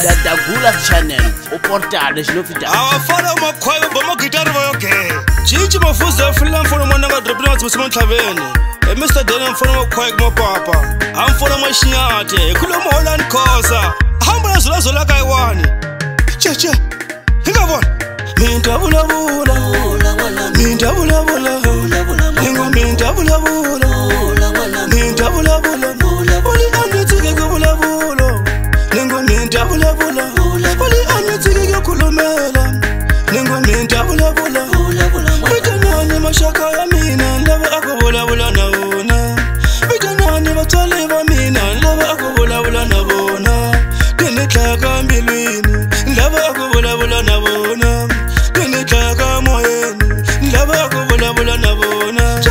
Dadagula channel uportale xinofita fala makhwaya boma guitar voyoke chichi mafuza filam for mwana ga drop na tsimo ntlaveni Mr Daniel for makhwaya mo papa am for mashinyate kulo moholan khosa hamba zola kai wani che ngabona minta bula minta bula ngo minta bula minta bula oli anetsike go bula ngo minta bula oli anetsike go kulumela ngo minta bula bitanani mashaka ya mina ndaba akubula na bona bitanani bathole ba mina ndaba akubula na bona tinetlaga mbilwini ndaba akubula na bona tinetlaga moyeni ndaba akubula na bona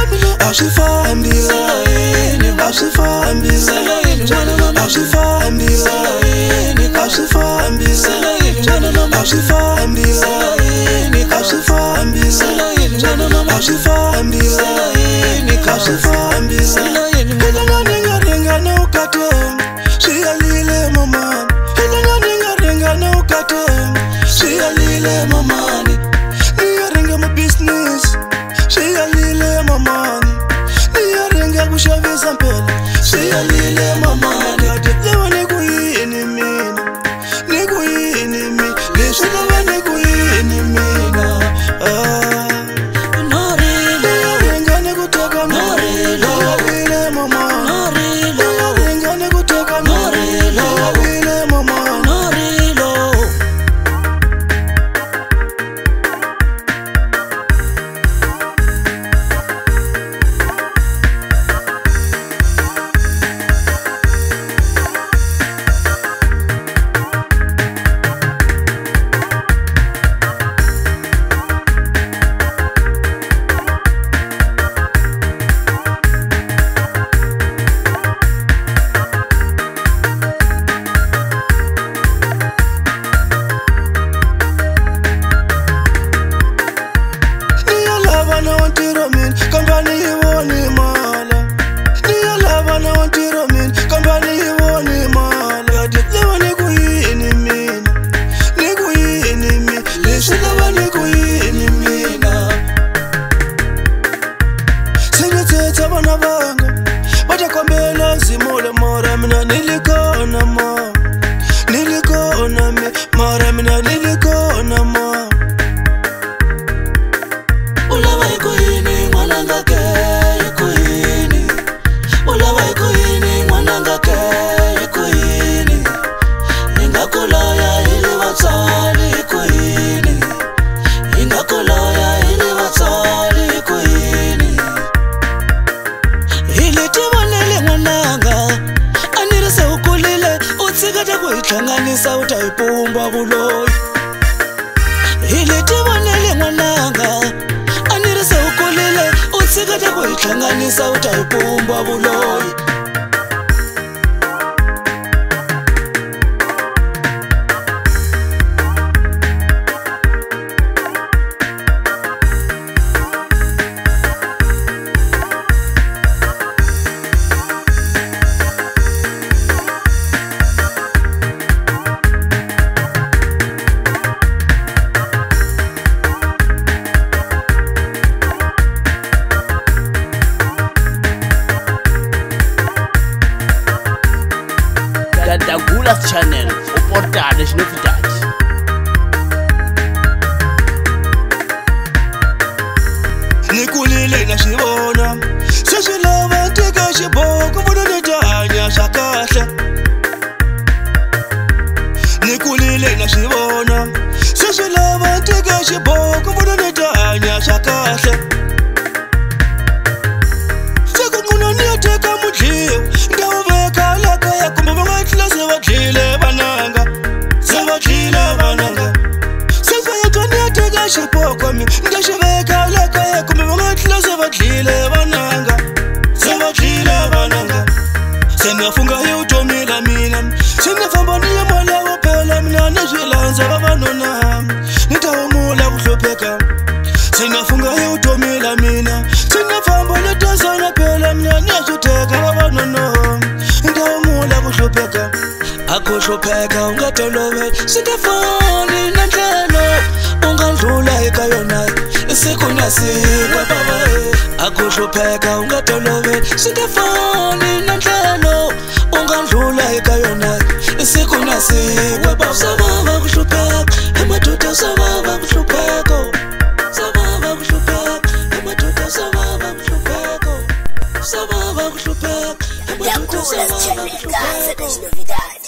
ashifambisa Renga na ukate shiyalile mama renga na ukate shiyalile mama renga mu business shiyalile mama renga kushavisa mpela shiyalile mama lewa nikuyini mina leshuka nikuyini mina Hlanganisa utayipumba buloyi ilitibonele ngwananga anirise ukulile utsikata kuyihlanganisa utayipumba buloyi Dadagula channel uportale xinofita nikulile na xivona seswilava tika xiboko vona nitahanya swa kahle nikulile na xivona seswilava tika xiboko vona nitahanya swa kahle sekunquna niyateka mudliwa ndawuveka la kaya kumbe va nga tlhela se va tlhile vananga seswayatwa niyateka xiboko mi nda xi veka la kaya kumbe va nga tlhela se va tlhile vananga se ni funga hi vutomi la mina se ni famba ni ya mola wo phela mina ni swi landza vavanuna ni ta humula ku hlupheka se ni funga hi vutomi la mina se ni famba ni ta sana phela mina ni swi teka vavanuna ni ta humula ku hlupheka akho akuhlupheka ungadolobela singafani nendlela ungandlula ekayona isikunyasikwe baba akuhlupheka ungadolobela singafani nendlela ungandlula ekayona isikunyasikwe baba sababa kuhlupheka emadoda sababa kuhlupheka sababa kuhlupheka emadoda sababa kuhlupheka sababa kuhlupheka emadoda sababa kuhlupheka.